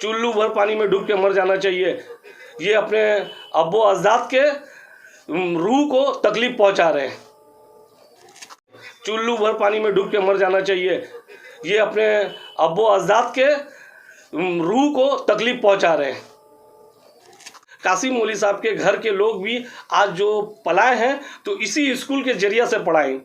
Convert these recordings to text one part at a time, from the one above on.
चुल्लू भर पानी में डूब के मर जाना चाहिए। ये अपने अब्बो अजदाद के रूह को तकलीफ पहुंचा रहे हैं। चुल्लू भर पानी में डूब के मर जाना चाहिए। ये अपने अब्बो अजदाद के रूह को तकलीफ पहुंचा रहे हैं। कासिम मौली साहब के घर के लोग भी आज जो पलाए हैं तो इसी स्कूल के जरिए से पलाए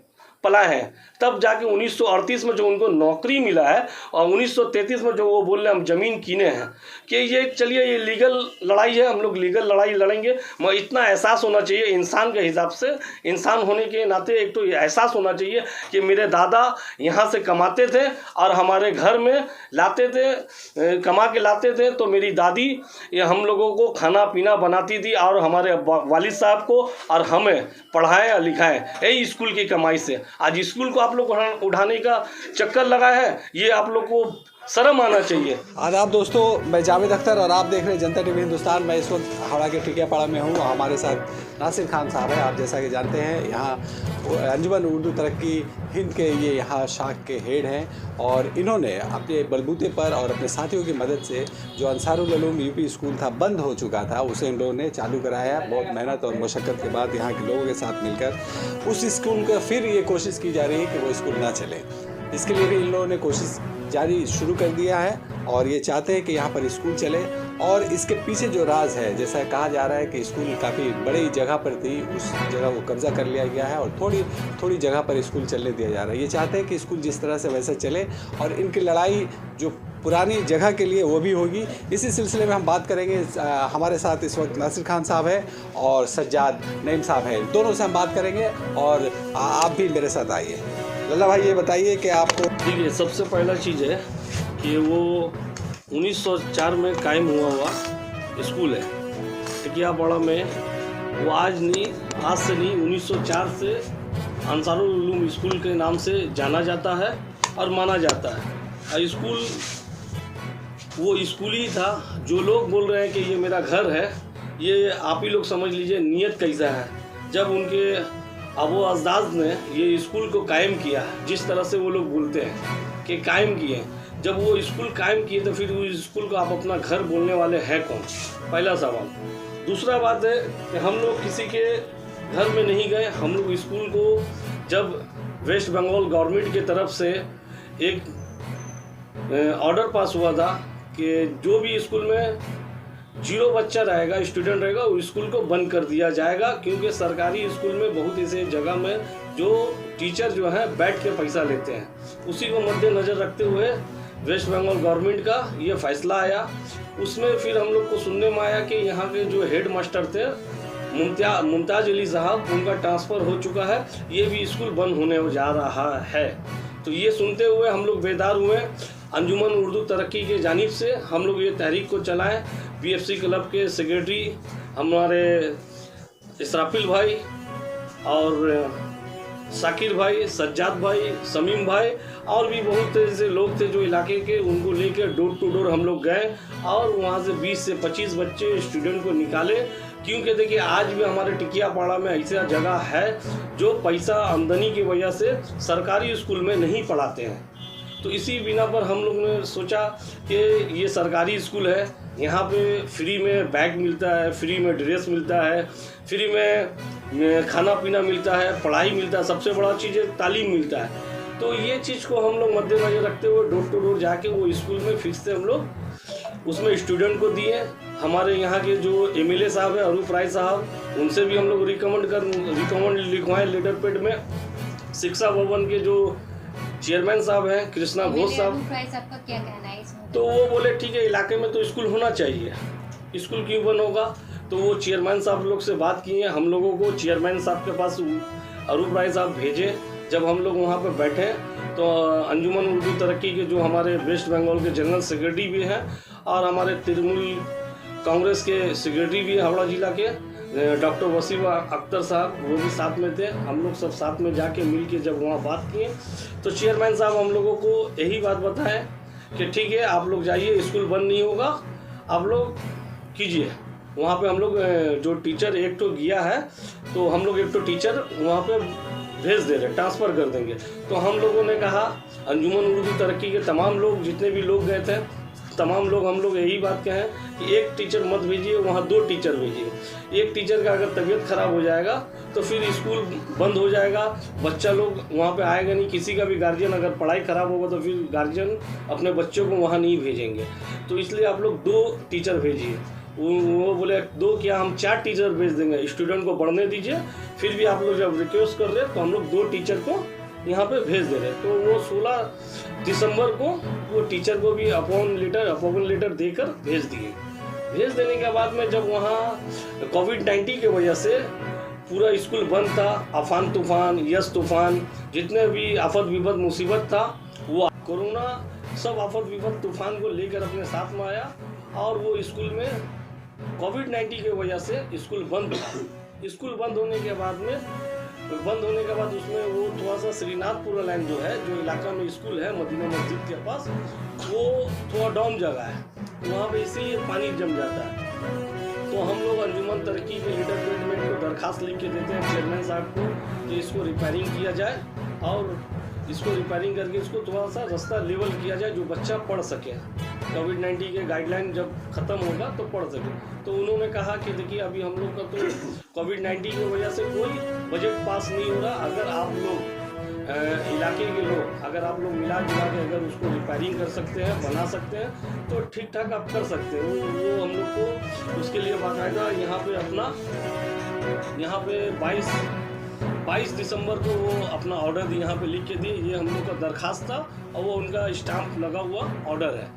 हैं। तब जाके 1938 में जो उनको नौकरी मिला है और 1933 में जो वो बोल रहे हैं हम ज़मीन कीने हैं कि ये चलिए ये लीगल लड़ाई है, हम लोग लीगल लड़ाई लड़ेंगे। मगर इतना एहसास होना चाहिए इंसान के हिसाब से, इंसान होने के नाते एक तो एहसास होना चाहिए कि मेरे दादा यहाँ से कमाते थे और हमारे घर में लाते थे, कमा के लाते थे। तो मेरी दादी ये हम लोगों को खाना पीना बनाती थी और हमारे वालिद साहब को और हमें पढ़ाएं और लिखाएं यही स्कूल की कमाई से। आज स्कूल को आप लोग उठाने का चक्कर लगा है, ये आप लोग को शर्म आना चाहिए। आदाब दोस्तों, मैं जावेद अख्तर और आप देख रहे हैं जनता टीवी हिंदुस्तान। मैं इस वक्त हावड़ा के टिकियापाड़ा में हूँ। हमारे साथ नासिर खान साहब है। आप जैसा कि जानते हैं यहाँ अंजुमन उर्दू तरक्की हिंद के ये यहाँ शाख के हेड हैं और इन्होंने अपने बलबूते पर और अपने साथियों की मदद से जो अंसारुल उलूम यूपी स्कूल था, बंद हो चुका था, उसे इन लोगों ने चालू कराया। बहुत मेहनत और मशक्क़त के बाद यहाँ के लोगों के साथ मिलकर उस स्कूल का फिर ये कोशिश की जा रही है कि वो स्कूल ना चले। इसके लिए भी इन लोगों ने कोशिश जारी शुरू कर दिया है और ये चाहते हैं कि यहाँ पर स्कूल चले। और इसके पीछे जो राज है, जैसा कहा जा रहा है कि स्कूल काफ़ी बड़ी जगह पर थी, उस जगह को कब्जा कर लिया गया है और थोड़ी जगह पर स्कूल चलने दिया जा रहा है। ये चाहते हैं कि स्कूल जिस तरह से वैसे चले और इनकी लड़ाई जो पुरानी जगह के लिए वो भी होगी। इसी सिलसिले में हम बात करेंगे। हमारे साथ इस वक्त नासिर खान साहब हैं और सज्जाद नईम साहब हैं, दोनों से हम बात करेंगे और आप भी मेरे साथ आइए। लल्ला भाई, ये बताइए कि आपको ठीक है। सबसे पहला चीज़ है कि वो 1904 में कायम हुआ स्कूल है टिकियापाड़ा में। वो आज से नहीं 1904 से अंसारुल उलूम स्कूल के नाम से जाना जाता है और माना जाता है। और स्कूल वो स्कूल ही था। जो लोग बोल रहे हैं कि ये मेरा घर है, ये आप ही लोग समझ लीजिए नीयत कैसा है। जब उनके अबू अजदाद ने ये स्कूल को कायम किया, जिस तरह से वो लोग बोलते हैं कि कायम किए, जब वो स्कूल कायम किए तो फिर उस स्कूल को आप अपना घर बोलने वाले हैं कौन? पहला सवाल। दूसरा बात है कि हम लोग किसी के घर में नहीं गए। हम लोग स्कूल को जब वेस्ट बंगाल गवर्नमेंट की तरफ से एक ऑर्डर पास हुआ था कि जो भी स्कूल में 0 बच्चा रहेगा, स्टूडेंट रहेगा, उस स्कूल को बंद कर दिया जाएगा। क्योंकि सरकारी स्कूल में बहुत ऐसे जगह में जो टीचर जो है बैठ के पैसा लेते हैं, उसी को मद्देनज़र रखते हुए वेस्ट बंगाल गवर्नमेंट का ये फैसला आया। उसमें फिर हम लोग को सुनने में आया कि यहाँ के जो हेड मास्टर थे मुमताज़ अली साहब, उनका ट्रांसफ़र हो चुका है, ये भी स्कूल बंद होने जा रहा है। तो ये सुनते हुए हम लोग बेदार हुए। अंजुमन उर्दू तरक्की के जानिब से हम लोग ये तहरीक को चलाएं। BFC क्लब के सेक्रेटरी हमारे इसराफिल भाई और शाकिर भाई, सज्जाद भाई, समीम भाई और भी बहुत ऐसे लोग थे जो इलाके के, उनको लेकर डोर टू डोर हम लोग गए और वहाँ से 20 से 25 बच्चे स्टूडेंट को निकाले। क्योंकि देखिए आज भी हमारे टिकियापाड़ा में ऐसा जगह है जो पैसा आमदनी की वजह से सरकारी स्कूल में नहीं पढ़ाते हैं। तो इसी बिना पर हम लोग ने सोचा कि ये सरकारी स्कूल है, यहाँ पे फ्री में बैग मिलता है, फ्री में ड्रेस मिलता है, फ्री में खाना पीना मिलता है, पढ़ाई मिलता है, सबसे बड़ा चीज़ है तालीम मिलता है। तो ये चीज़ को हम लोग मद्देनज़र रखते हुए डोर टू डोर जाके वो स्कूल में फिर से हम लोग उसमें स्टूडेंट को दिए। हमारे यहाँ के जो MLA साहब हैं अरूप राय साहब, उनसे भी हम लोग रिकमेंड लिखवाएँ लेटर पैड में। शिक्षा भवन के जो चेयरमैन साहब हैं कृष्णा घोष साहब, का क्या कहना है इसमें? तो वो बोले ठीक है इलाके में तो स्कूल होना चाहिए, स्कूल क्यों बंद होगा। तो वो चेयरमैन साहब लोग से बात किए। हम लोगों को चेयरमैन साहब के पास अरूप राय साहब भेजे। जब हम लोग वहाँ पर बैठे तो अंजुमन उर्दू तरक्की के जो हमारे वेस्ट बंगाल के जनरल सेक्रेटरी भी हैं और हमारे तृणमूल कांग्रेस के सेक्रेटरी भी हावड़ा जिला के डॉक्टर वसीम अख्तर साहब, वो भी साथ में थे। हम लोग सब साथ में जाके मिल के जब वहाँ बात किए तो चेयरमैन साहब हम लोगों को यही बात बताएं कि ठीक है आप लोग जाइए, स्कूल बंद नहीं होगा, आप लोग कीजिए। वहाँ पे हम लोग जो टीचर एक तो गया है तो हम लोग एक तो टीचर वहाँ पे भेज दे रहे, ट्रांसफ़र कर देंगे। तो हम लोगों ने कहा, अंजुमन उर्दू तरक्की के तमाम लोग जितने भी लोग गए थे तमाम लोग हम लोग यही बात कहें कि एक टीचर मत भेजिए, वहाँ 2 टीचर भेजिए। एक टीचर का अगर तबीयत खराब हो जाएगा तो फिर स्कूल बंद हो जाएगा, बच्चा लोग वहाँ पे आएगा नहीं। किसी का भी गार्जियन अगर पढ़ाई ख़राब होगा तो फिर गार्जियन अपने बच्चों को वहाँ नहीं भेजेंगे। तो इसलिए आप लोग 2 टीचर भेजिए। वो बोले 2 क्या, हम 4 टीचर भेज देंगे, स्टूडेंट को पढ़ने दीजिए। फिर भी आप लोग जब रिक्वेस्ट कर रहे हैं तो हम लोग 2 टीचर को यहाँ पे भेज दे रहे। तो वो 16 दिसंबर को वो टीचर को भी अपॉइंटमेंट लेटर देकर भेज दिए। भेज देने के बाद में जब वहाँ कोविड-19 की वजह से पूरा स्कूल बंद था, अफान तूफान, यस तूफान, जितने भी आफत विपत मुसीबत था, वो कोरोना सब आफत विपत तूफान को लेकर अपने साथ में आया और वो स्कूल में कोविड-19 की वजह से स्कूल बंद था। स्कूल बंद होने के बाद उसमें वो थोड़ा सा श्रीनाथपुरा लाइन जो है, जो इलाका में स्कूल है मदीना मस्जिद के पास, वो थोड़ा डाउन जगह है, वहाँ पे इसीलिए पानी जम जाता है। तो हम लोग अंजुमन तरक्की के लीडर डिपार्टमेंट को दरखास्त लिख के देते हैं चेयरमैन साहब को कि इसको रिपेयरिंग किया जाए और इसको रिपेयरिंग करके इसको थोड़ा सा रास्ता लेवल किया जाए जो बच्चा पढ़ सके। कोविड-19 के गाइडलाइन जब ख़त्म होगा तो पढ़ सके। तो उन्होंने कहा कि देखिए अभी हम लोग का तो कोविड-19 की वजह से कोई बजट पास नहीं हो रहा, अगर आप लोग इलाके के लोग अगर आप लोग मिला जुला के अगर उसको रिपेयरिंग कर सकते हैं, बना सकते हैं तो ठीक ठाक आप कर सकते हैं। वो हम लोग को उसके लिए बाकायदा यहाँ पे 22 दिसंबर को वो अपना ऑर्डर यहाँ पे लिख के दिए। ये हम लोग का दरखास्त था और वो उनका स्टाम्प लगा हुआ ऑर्डर है।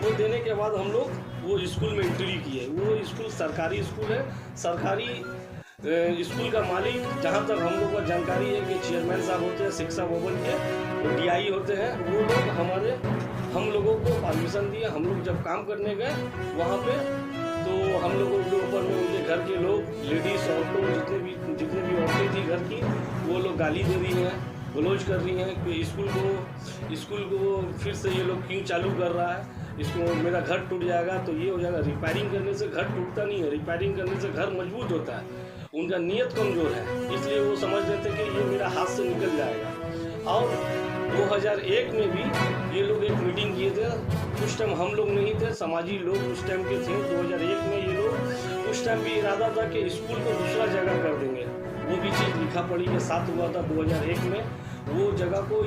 वो देने के बाद हम लोग वो स्कूल में एंट्री किए। वो स्कूल सरकारी स्कूल है। सरकारी स्कूल का मालिक, जहाँ तक हम लोग को जानकारी है कि चेयरमैन साहब होते हैं शिक्षा भवन के, वो DI होते हैं। वो लोग हम लोगों को परमिशन दिए। हम लोग जब काम करने गए वहाँ पे तो हम लोगों के ऊपर में उनके घर के लोग, लेडीज़, औरतों, जितने भी औरतें थी घर की, वो लोग गाली दे रही हैं, गलौज कर रही हैं कि स्कूल को फिर से ये लोग क्यों चालू कर रहा है, इसको मेरा घर टूट जाएगा तो ये हो जाएगा। रिपेयरिंग करने से घर टूटता नहीं है, रिपेयरिंग करने से घर मजबूत होता है। उनका नीयत कमज़ोर है, इसलिए वो समझ रहे थे कि ये मेरा हाथ से निकल जाएगा। और 2001 में भी ये लोग एक मीटिंग किए थे। उस टाइम हम लोग नहीं थे, समाजी लोग उस टाइम के थे। 2001 में ये लोग उस टाइम भी इरादा था कि स्कूल को दूसरा जगह कर देंगे। वो भी चीज़ लिखा पढ़ी के साथ हुआ था 2001 में। वो जगह को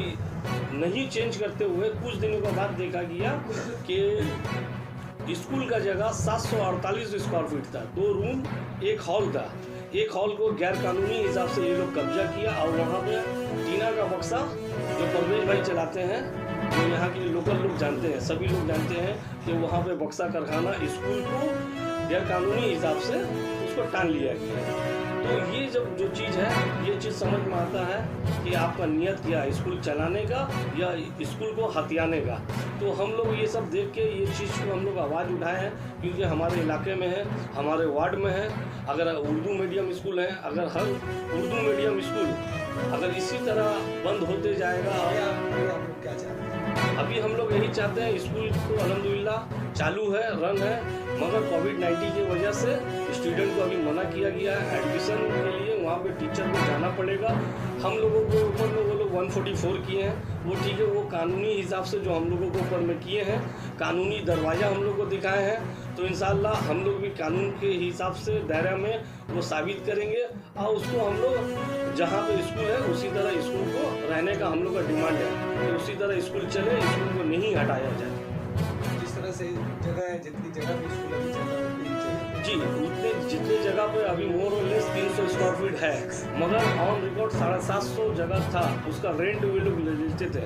नहीं चेंज करते हुए कुछ दिनों के बाद देखा गया कि स्कूल का जगह 748 स्क्वायर फीट था, 2 रूम 1 हॉल था। एक हॉल को गैर कानूनी हिसाब से ये लोग कब्जा किया और वहाँ पे टीना का बक्सा जो परवेज भाई चलाते हैं, जो यहाँ के लोकल लोग जानते हैं, सभी लोग जानते हैं कि वहाँ पे बक्सा कारखाना स्कूल को गैर कानूनी हिसाब से उसको टान लिया गया है। तो ये जब जो चीज़ है, ये चीज़ समझ में आता है कि आपका नियत क्या है, स्कूल चलाने का या स्कूल को हथियाने का। तो हम लोग ये सब देख के ये चीज़ को हम लोग आवाज़ उठाए हैं, क्योंकि हमारे इलाके में है, हमारे वार्ड में है। अगर उर्दू मीडियम स्कूल है, अगर हर उर्दू मीडियम स्कूल अगर इसी तरह बंद होते जाएगा, क्या चाहते हैं? अभी हम लोग यही चाहते हैं, स्कूल तो अल्हम्दुलिल्लाह चालू है, रन है, मगर कोविड-19 की वजह से स्टूडेंट को अभी मना किया गया है। एडमिशन के लिए वहाँ पे टीचर को जाना पड़ेगा। हम लोगों के ऊपर में वो लोग 144 किए हैं, वो ठीक है, वो कानूनी हिसाब से जो हम लोगों के ऊपर में किए हैं, कानूनी दरवाज़ा हम लोग को दिखाए हैं। तो इंशाअल्लाह हम लोग भी कानून के हिसाब से दायरा में वो साबित करेंगे और उसको हम लोग जहाँ पे स्कूल है उसी तरह स्कूल को रहने का हम लोग का डिमांड है कि उसी तरह स्कूल चले, स्कूल को नहीं हटाया जाए। जिस तरह से जगह है, जितनी जगह पे स्कूल अभी चल रहा है उतनी जगह जी, उतने जितने जगह पे अभी मोर और लेस 300 स्क्वायर फीट है, मगर ऑन रिकॉर्ड 750 जगह था। उसका रेंट भी लोग लेते थे,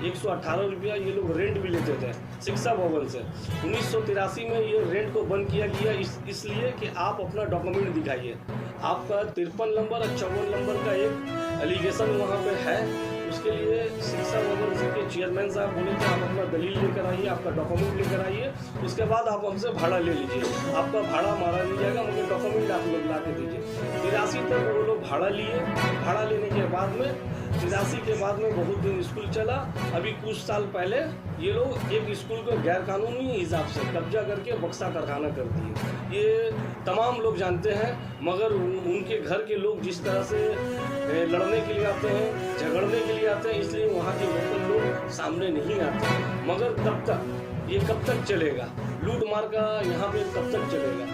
118 रुपया ये लोग रेंट भी लेते थे शिक्षा भवन से। 1983 में ये रेंट को बंद किया गया इसलिए कि आप अपना डॉक्यूमेंट दिखाइए। आपका 53 नंबर और 54 नंबर का एक एलिगेशन वहाँ पे है। उसके लिए शिक्षा भवन के चेयरमैन साहब बोले थे आप अपना दलील लेकर आइए, आपका डॉक्यूमेंट लेकर आइए, उसके बाद आप हमसे भाड़ा ले लीजिए। आपका भाड़ा मारा नहीं जाएगा, मगर डॉक्यूमेंट आप लोग ला के दीजिए। 83 तक वो लोग भाड़ा लिए। भाड़ा लेने के बाद में 83 के बाद में बहुत दिन स्कूल चला। अभी कुछ साल पहले ये लोग एक स्कूल को गैर कानूनी हिसाब से कब्जा करके बक्सा कारखाना कर दिए। ये तमाम लोग जानते हैं, मगर उनके घर के लोग जिस तरह से लड़ने के लिए आते हैं, झगड़ने के लिए आते हैं, इसलिए वहाँ के लोकल लोग सामने नहीं आते। मगर तब तक ये कब तक चलेगा? लूट मार का यहाँ पे कब तक चलेगा?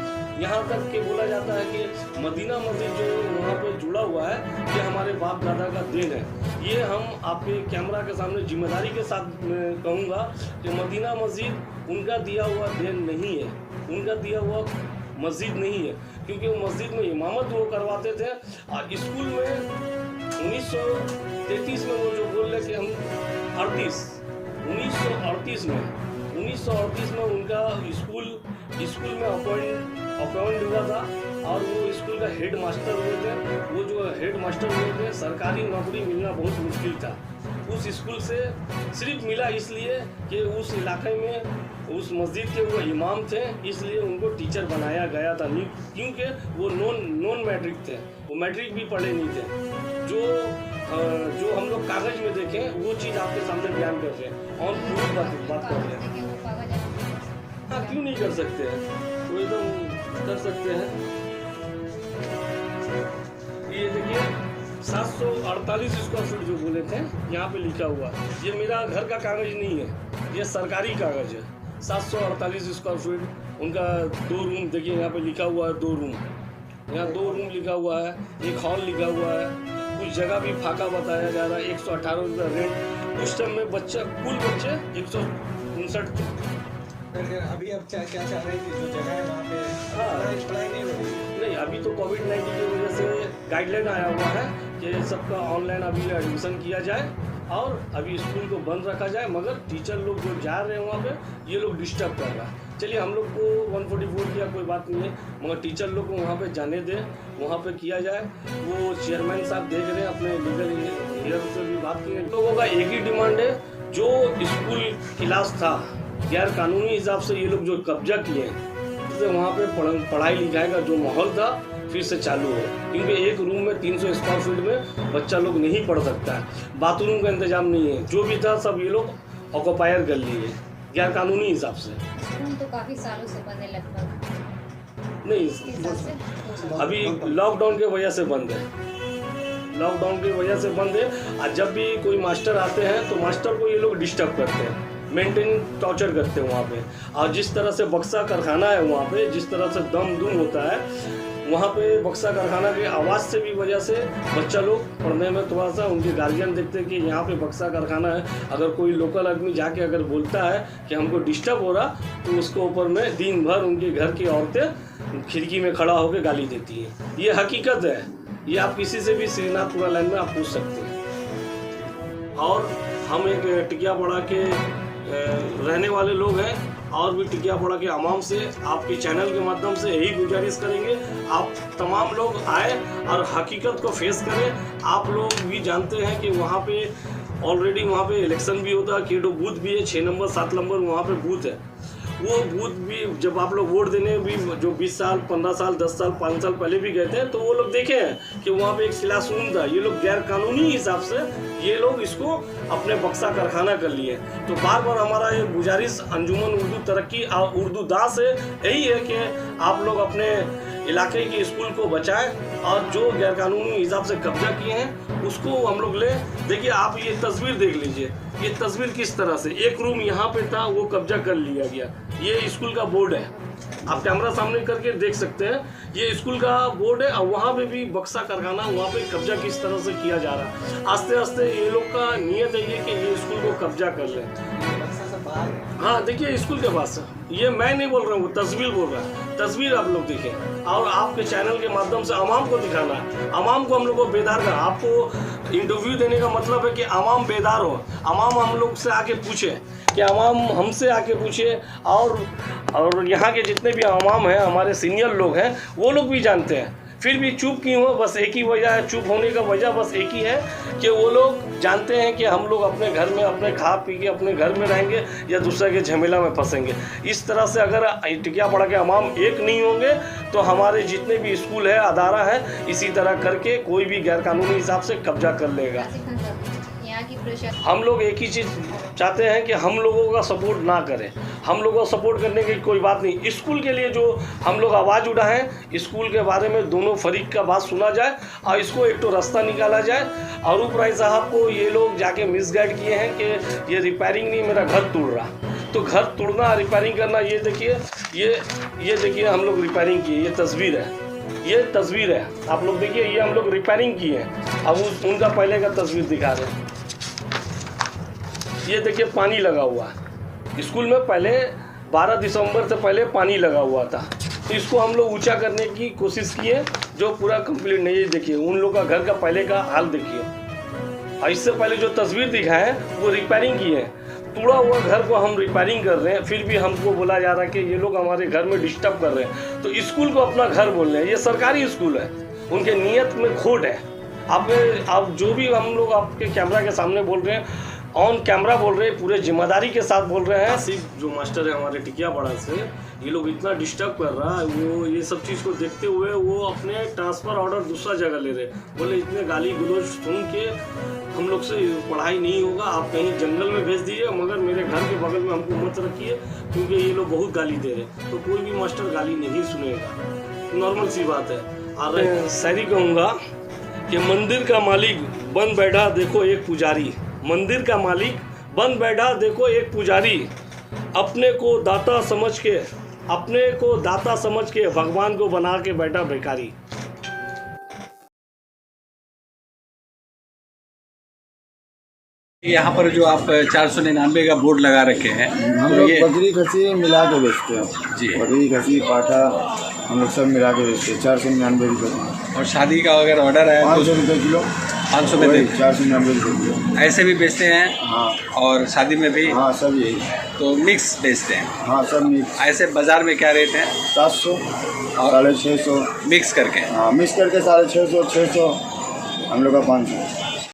यहाँ तक के बोला जाता है कि मदीना मस्जिद जो वहाँ पे जुड़ा हुआ है ये हमारे बाप दादा का देन है। ये हम आपके कैमरा के सामने जिम्मेदारी के साथ मैं कहूँगा कि मदीना मस्जिद उनका दिया हुआ देन नहीं है, उनका दिया हुआ मस्जिद नहीं है, क्योंकि वो मस्जिद में इमामत वो करवाते थे। और स्कूल में 1933 में वो जो बोल रहे कि हम 1938 में उनका स्कूल में अपॉइंट हुआ था और वो स्कूल का हेड मास्टर हुए थे। वो जो हेड मास्टर हुए थे, सरकारी नौकरी मिलना बहुत मुश्किल था। उस स्कूल से सिर्फ मिला इसलिए कि उस इलाके में उस मस्जिद के वो इमाम थे, इसलिए उनको टीचर बनाया गया था, नहीं क्योंकि वो नॉन मैट्रिक थे, वो मैट्रिक भी पढ़े नहीं थे। जो हम लोग कागज में देखें वो चीज़ आपके सामने बयान कर रहे हैं और पूरी बात कर रहे हैं। हाँ, क्यों नहीं कर सकते हैं, वो एकदम कर सकते हैं। ये देखिए 748 स्क्वायर फीट जो बोले थे यहाँ पे लिखा हुआ, ये मेरा घर का कागज नहीं है, ये सरकारी कागज है। 748 स्क्वायर फीट उनका 2 रूम, देखिए यहाँ पे लिखा हुआ है 2 रूम, यहाँ 2 रूम लिखा हुआ है, एक हॉल लिखा हुआ है। कुछ जगह भी फाका बताया जा रहा है। 118 रुपये रेंट। उस टाइम में कुल बच्चे 159 थे। अभी अब क्या चाह रहे हैं कि जो जगह है वहाँ पे पढ़ाई नहीं हो रही? नहीं, अभी तो कोविड-19 की वजह से गाइडलाइन आया हुआ है कि सबका ऑनलाइन अभी एडमिशन किया जाए और अभी स्कूल को बंद रखा जाए, मगर टीचर लोग जो जा रहे हैं वहाँ पे ये लोग डिस्टर्ब कर रहा है। चलिए, हम लोग को 144 किया कोई बात नहीं है, मगर टीचर लोग को वहाँ पे जाने दें, वहाँ पे किया जाए। वो चेयरमैन साहब देख रहे हैं, अपने लीगल हियर से भी बात की है। लोगों का एक ही डिमांड है, जो स्कूल क्लास था गैर कानूनी हिसाब से ये लोग जो कब्जा किए हैं, इससे वहाँ पे पढ़ाई लिखाई का जो माहौल था फिर से चालू हो, क्योंकि एक रूम में 300 स्क्वायर फीट में बच्चा लोग नहीं पढ़ सकता है। बाथरूम का इंतजाम नहीं है, जो भी था सब ये लोग ऑक्युपायर कर लिए गैर कानूनी हिसाब से। स्कूल तो काफी सालों से बंद है लगभग। नहीं, अभी लॉकडाउन की वजह से बंद है, लॉकडाउन की वजह से बंद है। और जब भी कोई मास्टर आते हैं तो मास्टर को ये लोग डिस्टर्ब करते हैं, मेंटेन टॉर्चर करते हैं वहाँ पे। और जिस तरह से बक्सा कारखाना है वहाँ पे, जिस तरह से दम दुम होता है वहाँ पे, बक्सा कारखाना की आवाज़ से भी वजह से बच्चा लोग पढ़ने में थोड़ा सा, उनके गार्जियन देखते हैं कि यहाँ पे बक्सा कारखाना है। अगर कोई लोकल आदमी जाके अगर बोलता है कि हमको डिस्टर्ब हो रहा, तो उसको ऊपर में दिन भर उनके घर की औरतें खिड़की में खड़ा होकर गाली देती हैं। ये हकीकत है, ये आप किसी से भी श्रीनाथपुरा लाइन में आप पूछ सकते हैं। और हम एक टिकियापाड़ा के रहने वाले लोग हैं और भी टिकियापाड़ा के अवाम से आपके चैनल के माध्यम से यही गुजारिश करेंगे, आप तमाम लोग आए और हकीकत को फेस करें। आप लोग भी जानते हैं कि वहाँ पे ऑलरेडी वहाँ पे इलेक्शन भी होता है, केडो बूथ भी है, 6 नंबर 7 नंबर वहाँ पे बूथ है। वो बूथ भी जब आप लोग वोट देने भी जो 20 साल 15 साल 10 साल 5 साल पहले भी गए थे, तो वो लोग देखे हैं कि वहाँ पे एक क्लासरूम था। ये लोग गैर कानूनी हिसाब से ये लोग इसको अपने बक्सा कारखाना कर लिए। तो बार बार हमारा ये गुजारिश अंजुमन उर्दू तरक्की और उर्दू दां से यही है कि आप लोग अपने इलाके के स्कूल को बचाएं और जो गैर कानूनी हिसाब से कब्जा किए हैं उसको हम लोग ले। देखिए, आप ये तस्वीर देख लीजिए, ये तस्वीर किस तरह से, एक रूम यहाँ पे था वो कब्जा कर लिया गया। ये स्कूल का बोर्ड है, आप कैमरा सामने करके देख सकते हैं, ये स्कूल का बोर्ड है। और वहाँ पे भी बक्सा कारखाना, वहाँ पे कब्जा किस तरह से किया जा रहा है। आस्ते आस्ते ये लोग का नियत है ये कि ये स्कूल को कब्जा कर लें। हाँ, देखिए स्कूल के पास, ये मैं नहीं बोल रहा हूँ, तस्वीर बोल रहा है। तस्वीर आप लोग देखें और आपके चैनल के माध्यम से आवाम को दिखाना है। आवाम को हम लोग को बेदार करना। आपको इंटरव्यू देने का मतलब है कि आवाम बेदार हो, आवाम हम लोग से आके पूछे, कि आवाम हमसे आके पूछे। और यहाँ के जितने भी आवाम हैं, हमारे सीनियर लोग हैं, वो लोग भी जानते हैं, फिर भी चुप क्यों हो। बस एक ही वजह है, चुप होने का वजह बस एक ही है कि वो लोग जानते हैं कि हम लोग अपने घर में अपने खा पी के अपने घर में रहेंगे या दूसरे के झमेला में फंसेंगे। इस तरह से अगर टिकियापाड़ा के अवाम एक नहीं होंगे तो हमारे जितने भी स्कूल है, अदारा है, इसी तरह करके कोई भी गैरकानूनी हिसाब से कब्जा कर लेगा। हम लोग एक ही चीज़ चाहते हैं कि हम लोगों का सपोर्ट ना करें। हम लोगों को सपोर्ट करने की कोई बात नहीं। स्कूल के लिए जो हम लोग आवाज़ उठाएं, स्कूल के बारे में दोनों फरीक का बात सुना जाए और इसको एक तो रास्ता निकाला जाए। अरूप राय साहब को ये लोग जाके मिसगाइड किए हैं कि ये रिपेयरिंग नहीं, मेरा घर टूट रहा। तो घर तोड़ना रिपेयरिंग करना, ये देखिए, ये देखिए हम लोग रिपेयरिंग किए, ये तस्वीर है, आप लोग देखिए, ये हम लोग रिपेयरिंग किए हैं। अब उनका पहले का तस्वीर दिखा रहे हैं। ये देखिए पानी लगा हुआ है स्कूल में, पहले 12 दिसंबर से पहले पानी लगा हुआ था, तो इसको हम लोग ऊंचा करने की कोशिश किए, जो पूरा कंप्लीट नहीं है। देखिए उन लोग का घर का पहले का हाल देखिए, और इससे पहले जो तस्वीर दिखा है वो रिपेयरिंग की है। टूटा हुआ घर को हम रिपेयरिंग कर रहे हैं, फिर भी हमको बोला जा रहा है कि ये लोग हमारे घर में डिस्टर्ब कर रहे हैं। तो स्कूल को अपना घर बोल रहे हैं, ये सरकारी स्कूल है, उनके नीयत में खोट है। आप जो भी हम लोग आपके कैमरा के सामने बोल रहे हैं, ऑन कैमरा बोल रहे हैं, पूरे जिम्मेदारी के साथ बोल रहे हैं। सिर्फ जो मास्टर है हमारे टिकियापाड़ा से, ये लोग इतना डिस्टर्ब कर रहा है, वो ये सब चीज़ को देखते हुए वो अपने ट्रांसफ़र ऑर्डर दूसरा जगह ले रहे, बोले इतने गाली गलौज सुन के हम लोग से पढ़ाई नहीं होगा, आप कहीं जंगल में भेज दीजिए, मगर मेरे घर के बगल में हमको मत रखिए, क्योंकि ये लोग बहुत गाली दे रहे। तो कोई भी मास्टर गाली नहीं सुनेगा, नॉर्मल सी बात है। और शायरी कहूँगा कि मंदिर का मालिक बन बैठा देखो एक पुजारी, मंदिर का मालिक बन बैठा देखो एक पुजारी, अपने को दाता समझ के भगवान को बना के बैठा भिखारी। यहाँ पर जो आप 499 का बोर्ड लगा रखे हैं, हम तो लोग ये बकरी खसी मिला के बेचते हैं जी। बकरी खसी पाठा हम लोग सब मिला के बेचते हैं। 499 रुपये। और शादी का अगर ऑर्डर है 500 रुपये किलो। 500 में देते 499 रुपये किलो। ऐसे भी बेचते हैं हाँ और शादी में भी, हाँ सब यही। तो मिक्स बेचते हैं। हाँ सब मिक्स। ऐसे बाजार में क्या रेट है? 700 और 650 मिक्स करके। हाँ मिक्स करके 650 600 हम लोग का 500।